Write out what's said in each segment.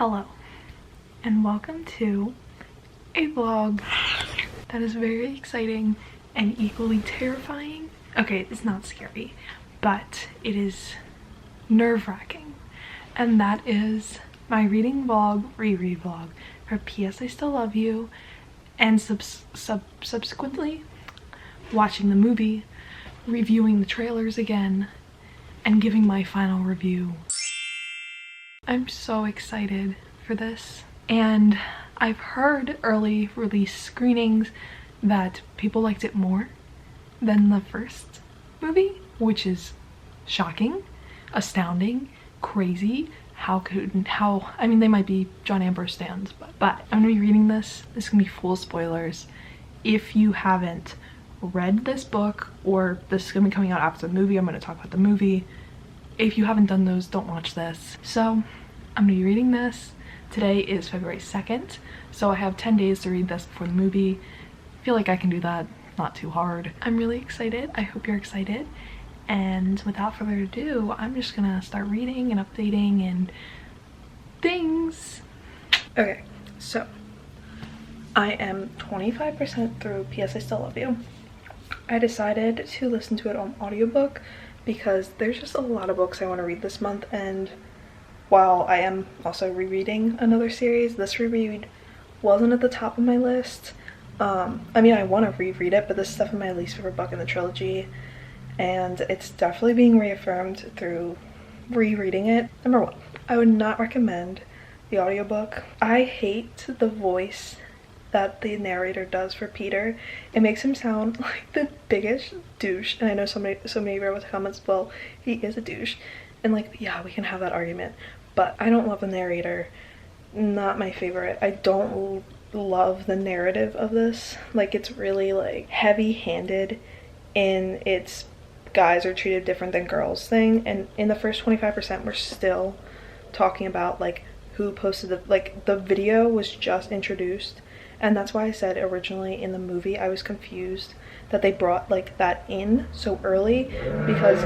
Hello and welcome to a vlog that is very exciting and equally terrifying. Okay, it's not scary, but it is nerve-wracking, and that is my reading vlog, reread vlog for P.S. I Still Love You, and subsequently watching the movie, reviewing the trailers again, and giving my final review. I'm so excited for this, and I've heard early release screenings that people liked it more than the first movie, which is shocking, astounding, crazy. I mean, they might be John Amber stands, but I'm gonna be reading this. This is gonna be full spoilers. If you haven't read this book, or this is gonna be coming out after the movie, I'm gonna talk about the movie. If you haven't done those, don't watch this. So I'm gonna be reading this. Today is February 2nd, so I have 10 days to read this before the movie. I feel like I can do that, not too hard. I'm really excited. I hope you're excited. And without further ado, I'm just gonna start reading and updating and things. Okay, so I am 25% through P.S. I Still Love You. I decided to listen to it on audiobook because there's just a lot of books I want to read this month, and while I am also rereading another series, this reread wasn't at the top of my list. I mean, I want to reread it, but this is definitely my least favorite book in the trilogy, and it's definitely being reaffirmed through rereading it. Number one, I would not recommend the audiobook. I hate the voice that the narrator does for Peter. It makes him sound like the biggest douche, and I know so many of you wrote comments, well, he is a douche, and like, yeah, we can have that argument, but I don't love the narrator. Not my favorite. I don't love the narrative of this. Like, it's really like heavy-handed in its guys are treated different than girls thing, and in the first 25% we're still talking about like who posted the video was just introduced. And that's why I said originally in the movie I was confused that they brought like that in so early, because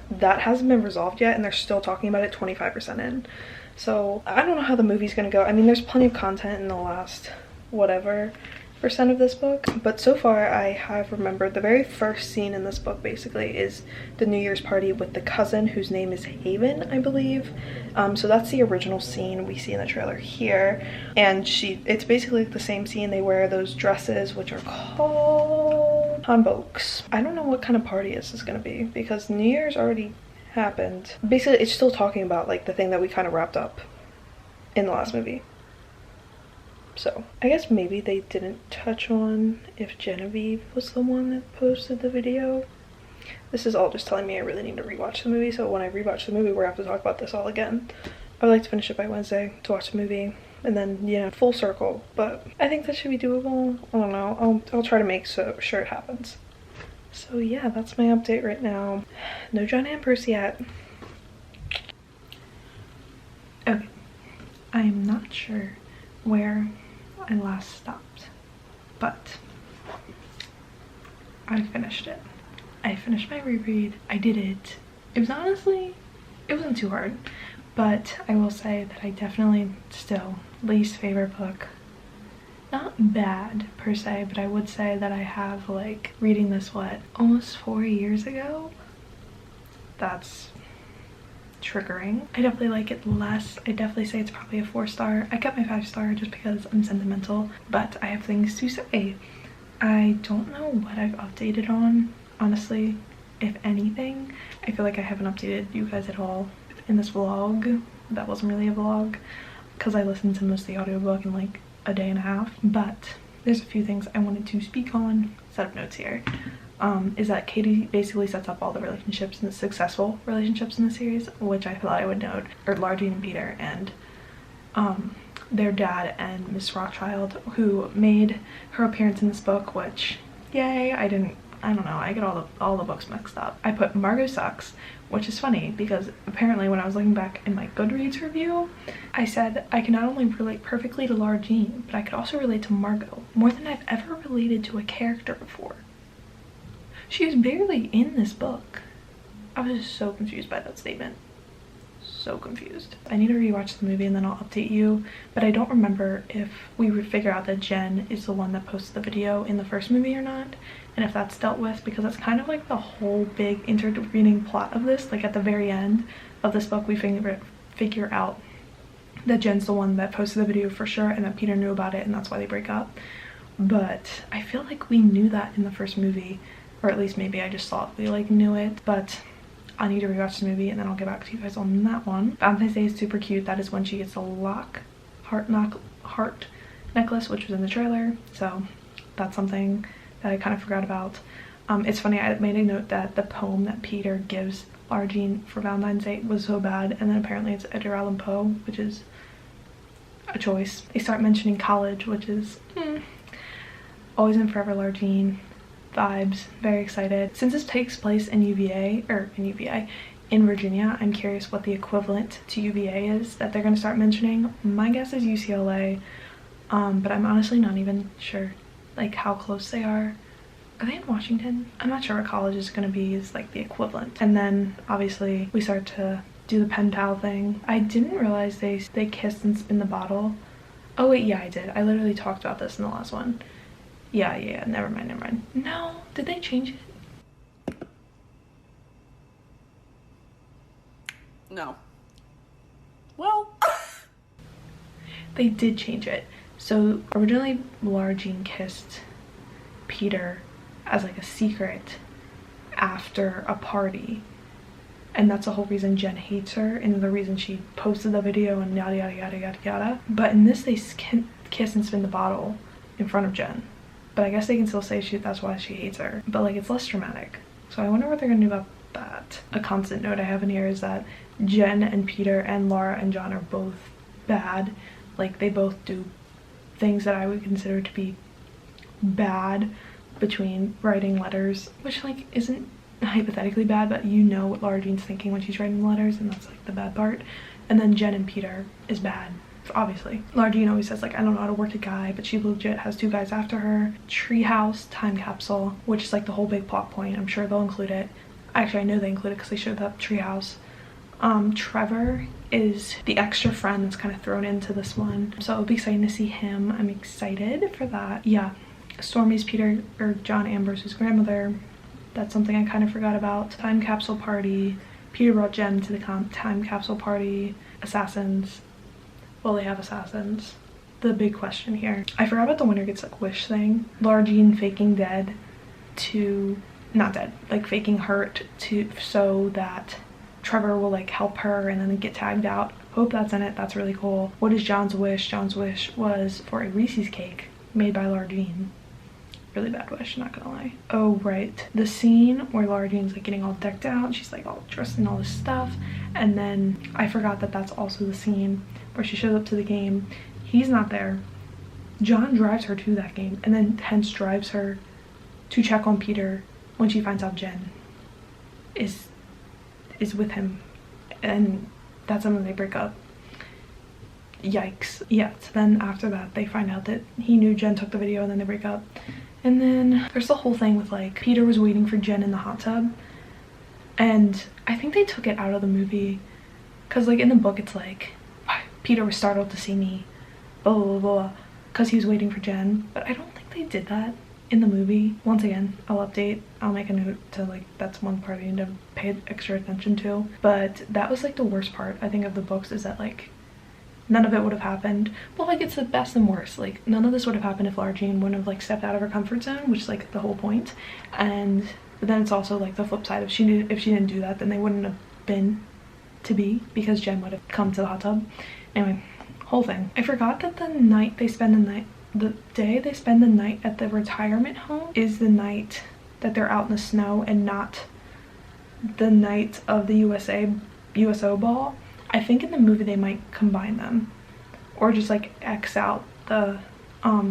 that hasn't been resolved yet and they're still talking about it 25% in. So I don't know how the movie's gonna go. I mean, there's plenty of content in the last whatever percent of this book, but so far I have remembered the very first scene in this book basically is the New Year's party with the cousin whose name is Haven, I believe. So that's the original scene we see in the trailer here, and it's basically the same scene. They wear those dresses which are called hanboks. I don't know what kind of party this is gonna be because New Year's already happened. Basically it's still talking about like the thing that we kind of wrapped up in the last movie. So I guess maybe they didn't touch on if Genevieve was the one that posted the video. This is all just telling me I really need to rewatch the movie, so when I rewatch the movie we're gonna have to talk about this all again. I would like to finish it by Wednesday to watch the movie and then, yeah, full circle, but I think that should be doable. I don't know, I'll try to make sure it happens. So yeah, that's my update right now. No John Ambrose yet. Okay, I am not sure where I last stopped, but I finished it. I finished my reread. I did it. It wasn't too hard, but I will say that I definitely still least favorite book. Not bad per se, but I would say that I have like reading this almost 4 years ago. That's triggering. I definitely like it less. I definitely say it's probably a 4-star. I kept my 5-star just because I'm sentimental, but I have things to say. I don't know what I've updated on, honestly, if anything. I feel like I haven't updated you guys at all in this vlog. That wasn't really a vlog because I listened to most of the audiobook in like a day and a half, but there's a few things I wanted to speak on. Set of notes here. Is that Katie basically sets up all the relationships and the successful relationships in the series, which I thought I would note, or Largene and Peter, and their dad and Miss Rothschild, who made her appearance in this book, which, yay. I don't know, I get all the books mixed up. I put Margot Sucks, which is funny because apparently when I was looking back in my Goodreads review, I said I can not only relate perfectly to Largene, but I could also relate to Margot more than I've ever related to a character before. She is barely in this book. I was just so confused by that statement. so confused. I need to rewatch the movie and then I'll update you, but I don't remember if we would figure out that Jen is the one that posted the video in the first movie or not, and if that's dealt with, because that's kind of like the whole big intervening plot of this. Like at the very end of this book we figure out that Jen's the one that posted the video for sure, and that Peter knew about it and that's why they break up. But I feel like we knew that in the first movie, or at least maybe I just thought we like knew it, but I need to rewatch the movie and then I'll get back to you guys on that one. Valentine's Day is super cute. That is when she gets the heart necklace, which was in the trailer, so that's something that I kind of forgot about. It's funny, I made a note that the poem that Peter gives Lara Jean for Valentine's Day was so bad, and then apparently it's Edgar Allan Poe, which is a choice. They start mentioning college, which is always and forever Lara Jean vibes. Very excited. Since this takes place in in Virginia, I'm curious what the equivalent to UVA is that they're going to start mentioning. My guess is UCLA, but I'm honestly not even sure like how close they are. Are they in Washington? I'm not sure what college is going to be is like the equivalent. And then obviously we start to do the pen pal thing. I didn't realize they kissed and spin the bottle. Oh wait, yeah, I did. I literally talked about this in the last one. Yeah, never mind. No, did they change it? No. Well, they did change it. So originally Lara Jean kissed Peter as like a secret after a party, and that's the whole reason Jen hates her and the reason she posted the video and yada yada yada yada yada. But in this they kiss and spin the bottle in front of Jen, but I guess they can still say that's why she hates her, but like it's less dramatic. So I wonder what they're gonna do about that. A constant note I have in here is that Jen and Peter and Lara and John are both bad. Like they both do things that I would consider to be bad, between writing letters, which like isn't hypothetically bad, but you know what Lara Jean's thinking when she's writing letters, and that's like the bad part. And then Jen and Peter is bad, obviously. Lara Jean always says like, I don't know how to work a guy, but she legit has 2 guys after her. Treehouse time capsule, which is like the whole big plot point. I'm sure they'll include it. Actually, I know they include it because they showed that treehouse. Trevor is the extra friend that's kind of thrown into this one, so it'll be exciting to see him. I'm excited for that. Yeah, Stormy's Peter or John Ambrose's grandmother. That's something I kind of forgot about. Time capsule party. Peter brought Jen to the time capsule party. Assassins. Well, they have assassins. The big question here. I forgot about the winner gets like wish thing. Lara Jean faking dead to, not dead, like faking hurt to, so that Trevor will like help her and then get tagged out. Hope that's in it. That's really cool. What is John's wish? John's wish was for a Reese's cake made by Lara Jean. Really bad wish, not gonna lie. Oh right, the scene where Lara Jean's like getting all decked out, she's like all dressed in all this stuff, and then I forgot that that's also the scene where she shows up to the game. He's not there. John drives her to that game and then hence drives her to check on Peter when she finds out Jen is with him, and that's when they break up. Yikes. Yeah, so then after that they find out that he knew Jen took the video, and then they break up. And then there's the whole thing with like Peter was waiting for Jen in the hot tub, and I think they took it out of the movie because like in the book it's like Peter was startled to see me, blah blah blah, because he was waiting for Jen, but I don't think they did that in the movie. Once again, I'll update. I'll make a note to like, that's one part I need to pay extra attention to. But that was like the worst part I think of the books, is that like none of it would have happened. Well, like it's the best and worst. Like none of this would have happened if Lara Jean wouldn't have like stepped out of her comfort zone, which is like the whole point. And but then it's also like the flip side. If she didn't do that, then they wouldn't have been to be, because Jen would have come to the hot tub. Anyway, whole thing. I forgot that the day they spend the night at the retirement home is the night that they're out in the snow, and not the night of the USO ball. I think in the movie they might combine them, or just like X out the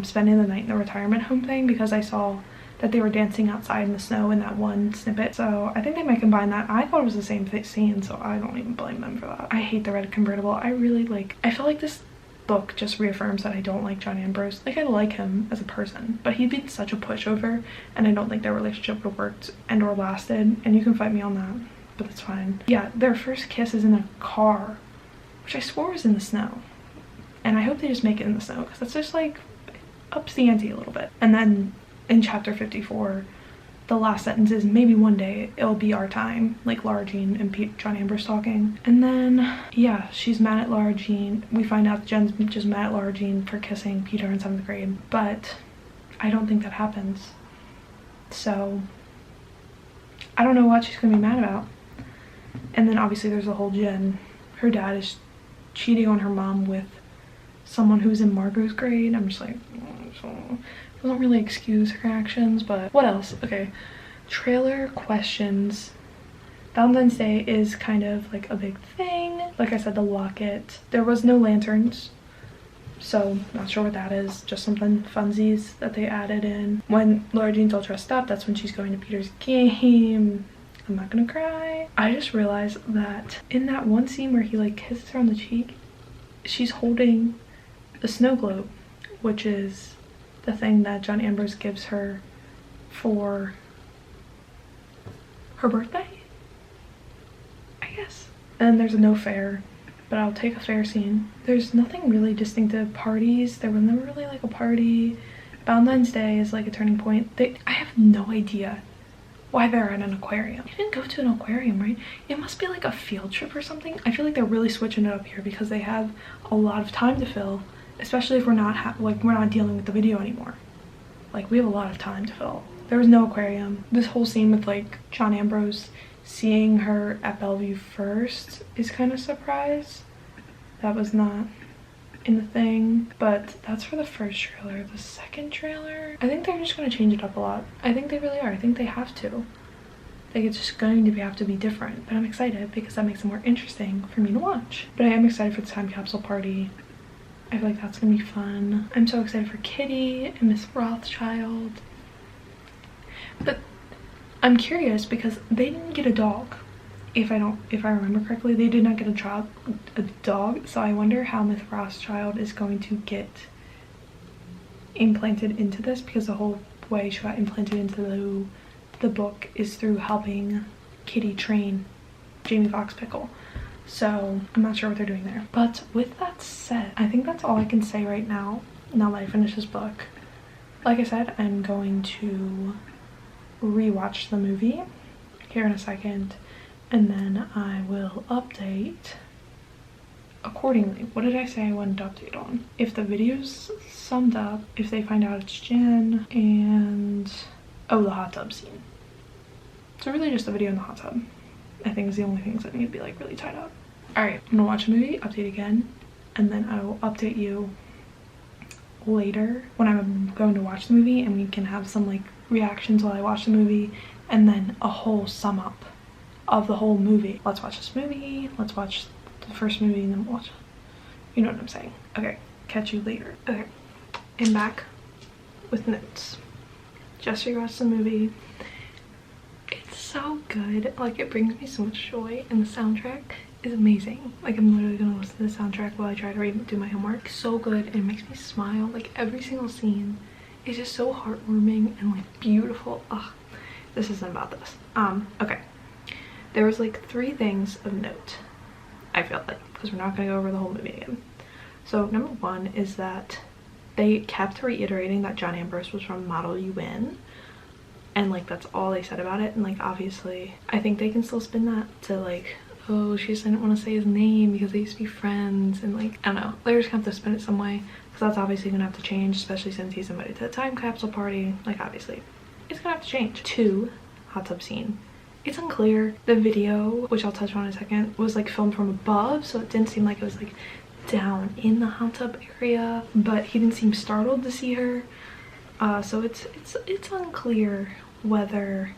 spending the night in the retirement home thing, because I saw that they were dancing outside in the snow in that one snippet. So I think they might combine that. I thought it was the same scene, so I don't even blame them for that. I hate the red convertible. I feel like this book just reaffirms that I don't like John Ambrose. Like I like him as a person, but he'd been such a pushover, and I don't think their relationship would have worked and or lasted, and you can fight me on that. but that's fine. Yeah, their first kiss is in a car, which I swore was in the snow. And I hope they just make it in the snow, because that's just like ups the ante a little bit. And then in chapter 54, the last sentence is, maybe one day it'll be our time, like Lara Jean and John Amber's talking. And then yeah, she's mad at Lara Jean. We find out Jen's just mad at Lara Jean for kissing Peter in 7th grade, but I don't think that happens. So I don't know what she's gonna be mad about. And then obviously there's the whole Jen, her dad is cheating on her mom with someone who's in Margot's grade. I'm just like, it doesn't really excuse her actions, but what else? Okay, trailer questions. Valentine's Day is kind of like a big thing. Like I said, the locket. There was no lanterns, so not sure what that is. Just something funsies that they added in. When Lara Jean's all dressed up, that's when she's going to Peter's game. I'm not gonna cry. I just realized that in that one scene where he like kisses her on the cheek, she's holding the snow globe, which is the thing that John Ambrose gives her for her birthday, I guess. And there's a no fair, but I'll take a fair scene. There's nothing really distinctive. Parties, there was never really like a party. Valentine's Day is like a turning point. I have no idea why they're at an aquarium. You didn't go to an aquarium, right? It must be like a field trip or something. I feel like they're really switching it up here because they have a lot of time to fill, especially if we're not we're not dealing with the video anymore. Like, we have a lot of time to fill. There was no aquarium. This whole scene with like John Ambrose seeing her at Bellevue first is kind of surprise. That was not in the thing, but that's for the first trailer. The second trailer, I think they're just going to change it up a lot. I think they really are. I think they have to. Like, it's just going to have to be different, but I'm excited because that makes it more interesting for me to watch. But I am excited for the time capsule party. I feel like that's gonna be fun. I'm so excited for Kitty and Miss Rothschild. But I'm curious because they didn't get a dog. If I remember correctly, they did not get a dog. So I wonder how Miss Rothschild is going to get implanted into this, because the whole way she got implanted into the book is through helping Kitty train Jamie Foxx Pickle. So I'm not sure what they're doing there. But with that said, I think that's all I can say right now that I finish this book. Like I said, I'm going to rewatch the movie here in a second, and then I will update accordingly. What did I say I wanted to update on? If the video's summed up, if they find out it's Jen, and oh, the hot tub scene. So really just the video in the hot tub, I think, is the only things that need to be like really tied up. All right, I'm gonna watch the movie, update again, and then I will update you later when I'm going to watch the movie, and we can have some like reactions while I watch the movie, and then a whole sum up of the whole movie. Let's watch this movie, let's watch the first movie, and then we'll watch, you know what I'm saying. Okay, catch you later. Okay, I'm back with notes. Just rewatched the movie. It's so good. Like, it brings me so much joy, and the soundtrack is amazing. Like, I'm literally gonna listen to the soundtrack while I try to do my homework. So good, and it makes me smile. Like, every single scene is just so heartwarming and like beautiful. Ugh, this isn't about this. Okay, there was like 3 things of note, I felt like, because we're not gonna go over the whole movie again. So number 1 is that they kept reiterating that John Ambrose was from Model UN, and like that's all they said about it. And like, obviously I think they can still spin that to like, oh, she just didn't want to say his name because they used to be friends, and like, I don't know, they're just gonna have to spin it some way, because that's obviously gonna have to change, especially since he's invited to the time capsule party. Like, obviously it's gonna have to change. 2, hot tub scene. It's unclear. The video, which I'll touch on in a second, was like filmed from above, so it didn't seem like it was like down in the hot tub area, but he didn't seem startled to see her. So it's unclear whether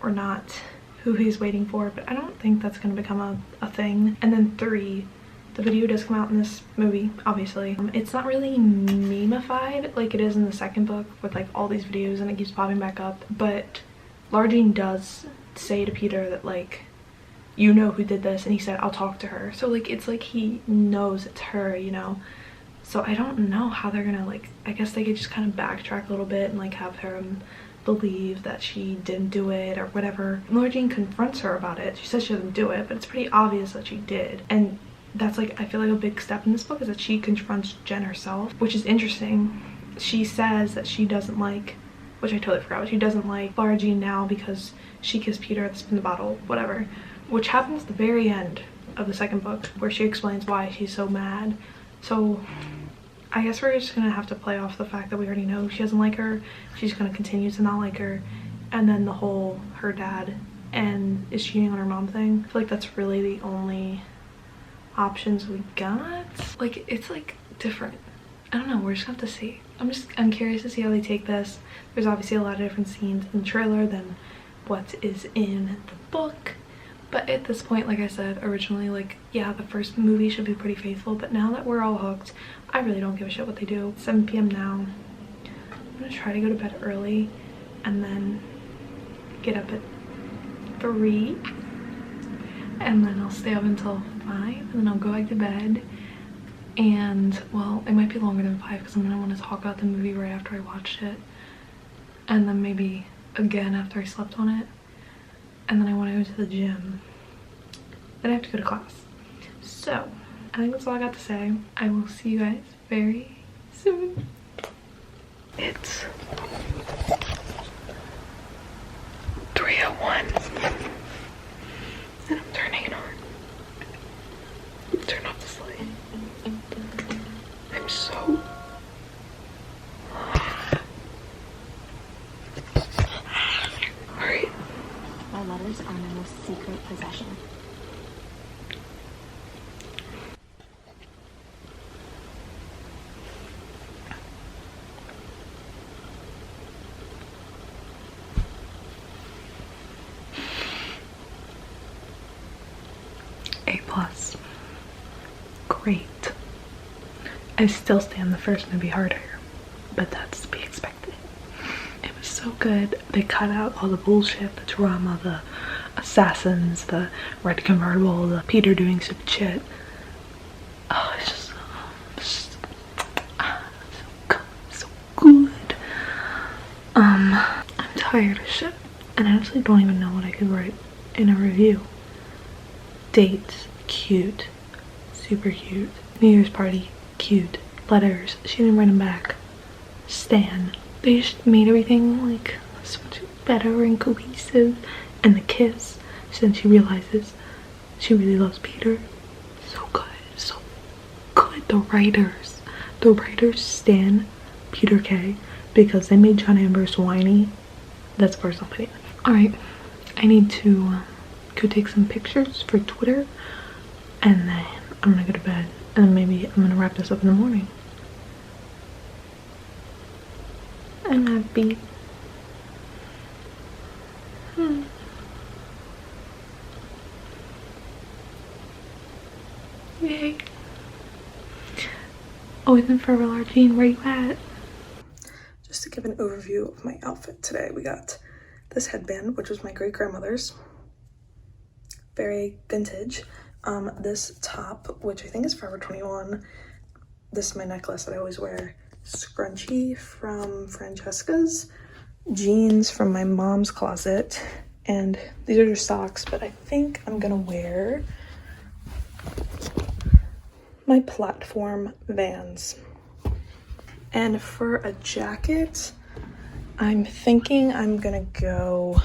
or not who he's waiting for, but I don't think that's going to become a thing. And then 3, the video does come out in this movie, obviously. It's not really meme-ified like it is in the second book with like all these videos and it keeps popping back up, but Lara Jean does say to Peter that like, you know who did this, and he said, I'll talk to her. So like, it's like he knows it's her, you know. So I don't know how they're gonna like, I guess they could just kind of backtrack a little bit and like have her believe that she didn't do it or whatever. Laura Jean confronts her about it. She says she doesn't do it, but it's pretty obvious that she did. And that's like, I feel like a big step in this book is that she confronts Jen herself, which is interesting. She says that she doesn't like, which I totally forgot, but she doesn't like Laura Jean now because she kissed Peter at the spin the bottle, whatever, which happens at the very end of the second book where she explains why she's so mad. So I guess we're just gonna have to play off the fact that we already know she doesn't like her. She's gonna continue to not like her, and then the whole her dad and is cheating on her mom thing. I feel like that's really the only options we got. Like, it's like different. I don't know, we're just gonna have to see. I'm curious to see how they take this. There's obviously a lot of different scenes in the trailer than what is in the book, but at this point, like I said originally, like, yeah, the first movie should be pretty faithful, but now that we're all hooked, I really don't give a shit what they do. It's 7 p.m. now. I'm gonna try to go to bed early and then get up at 3, and then I'll stay up until 5, and then I'll go back to bed. And well, it might be longer than 5 because I'm gonna want to talk about the movie right after I watched it, and then maybe again after I slept on it, and then I want to go to the gym, then I have to go to class. So I think that's all I got to say. I will see you guys very soon. It's 3:01 and I'm turning it on. Turn off this light. I'm so alright. My letters are my most secret possession. A+. Great. I still stand the first movie harder, but that's to be expected. It was so good. They cut out all the bullshit, the drama, the assassins, the red convertible, the Peter doing stupid shit. Oh, it's just so good. I'm tired of shit, and I actually don't even know what I could write in a review. Dates, cute, super cute. New Year's party, cute. Letters, she didn't write them back. Stan, they just made everything like so much better and cohesive. And the kiss, since she realizes she really loves Peter. So good, so good. The writers stan Peter K because they made John Ambrose whiny. That's a personal opinion. Alright, I need to go take some pictures for Twitter, and then I'm gonna go to bed, and then maybe I'm gonna wrap this up in the morning. I'm happy. Yay. Oh, and then for Laura Jean, where you at? Just to give an overview of my outfit today, we got this headband, which was my great-grandmother's. Very vintage. This top, which I think is Forever 21. This is my necklace that I always wear. Scrunchie from Francesca's. Jeans from my mom's closet. And these are just socks, but I think I'm gonna wear my platform Vans. And for a jacket, I'm thinking I'm gonna go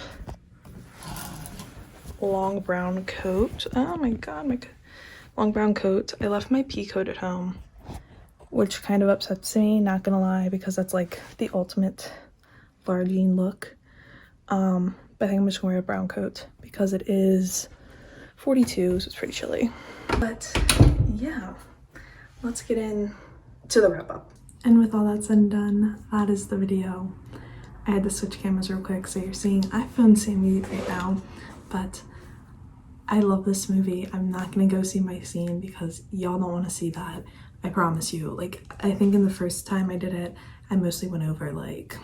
long brown coat. Oh my god, my long brown coat. I left my pea coat at home, which kind of upsets me, not gonna lie, because that's like the ultimate Laura Jean look. But I think I'm just gonna wear a brown coat because it is 42, so it's pretty chilly. But yeah, let's get into the wrap up. And with all that said and done, that is the video. I had to switch cameras real quick, so you're seeing iPhone Sami right now, but I love this movie. I'm not gonna go see my scene because y'all don't want to see that. I promise you. Like, I think in the first time I did it, I mostly went over like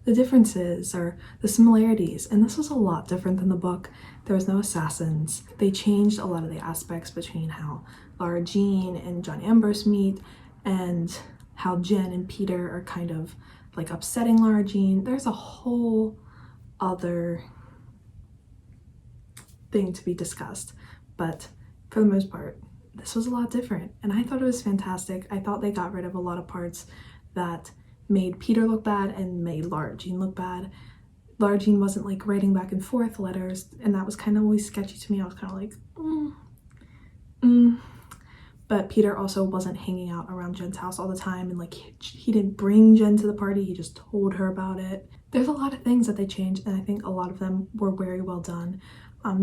the differences or the similarities, and this was a lot different than the book. There was no assassins. They changed a lot of the aspects between how Laura Jean and John Ambrose meet and how Jen and Peter are kind of like upsetting Lara Jean. There's a whole other thing to be discussed, but for the most part, this was a lot different, and I thought it was fantastic. I thought they got rid of a lot of parts that made Peter look bad and made Lara Jean look bad. Lara Jean wasn't like writing back and forth letters, and that was kind of always sketchy to me. I was kind of like, But Peter also wasn't hanging out around Jen's house all the time, and like he didn't bring Jen to the party, he just told her about it. There's a lot of things that they changed, and I think a lot of them were very well done.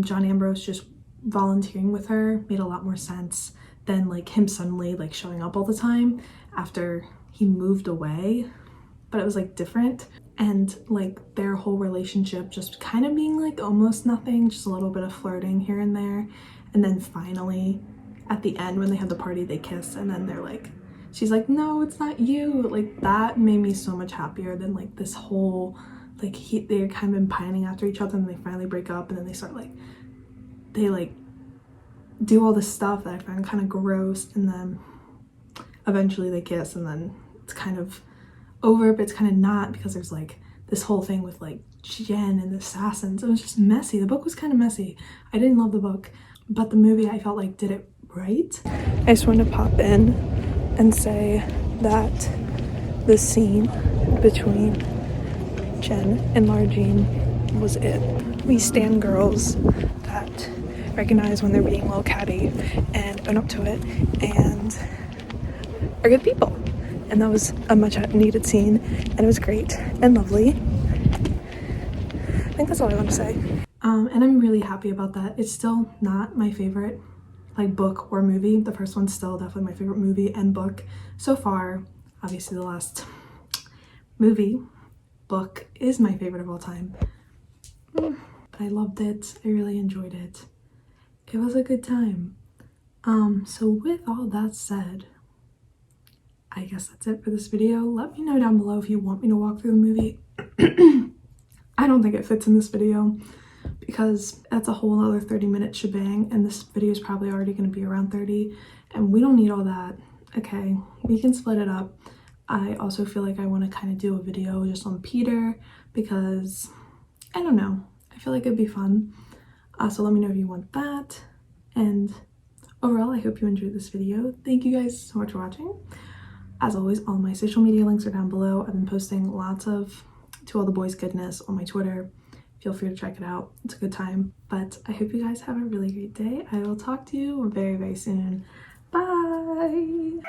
John Ambrose just volunteering with her made a lot more sense than like him suddenly like showing up all the time after he moved away, but it was like different. And like their whole relationship just kind of being like almost nothing, just a little bit of flirting here and there, and then finally at the end when they have the party they kiss, and then they're like, she's like, no, it's not you. Like that made me so much happier than like this whole like they're kind of been pining after each other, and they finally break up, and then they start like they like do all this stuff that I find kind of gross, and then eventually they kiss, and then it's kind of over, but it's kind of not, because there's like this whole thing with like Jen and the assassins. It was just messy. The book was kind of messy. I didn't love the book, but the movie I felt like did it right. I just wanted to pop in and say that the scene between Jen and Lara Jean was it. We stan girls that recognize when they're being a little catty and own up to it and are good people. And that was a much needed scene, and it was great and lovely. I think that's all I want to say. And I'm really happy about that. It's still not my favorite like book or movie. The first one's still definitely my favorite movie and book so far. Obviously the last movie, book is my favorite of all time. But I loved it. I really enjoyed it. It was a good time. So with all that said, I guess that's it for this video. Let me know down below if you want me to walk through the movie. I don't think it fits in this video because that's a whole other 30-minute shebang, and this video is probably already going to be around 30, and we don't need all that. Okay, we can split it up. I also feel like I want to kind of do a video just on Peter because, I don't know, I feel like it'd be fun. So let me know if you want that, and overall I hope you enjoyed this video. Thank you guys so much for watching. As always, all my social media links are down below. I've been posting lots of To All the Boys goodness on my Twitter. Feel free to check it out. It's a good time. But I hope you guys have a really great day. I will talk to you very, very soon. Bye!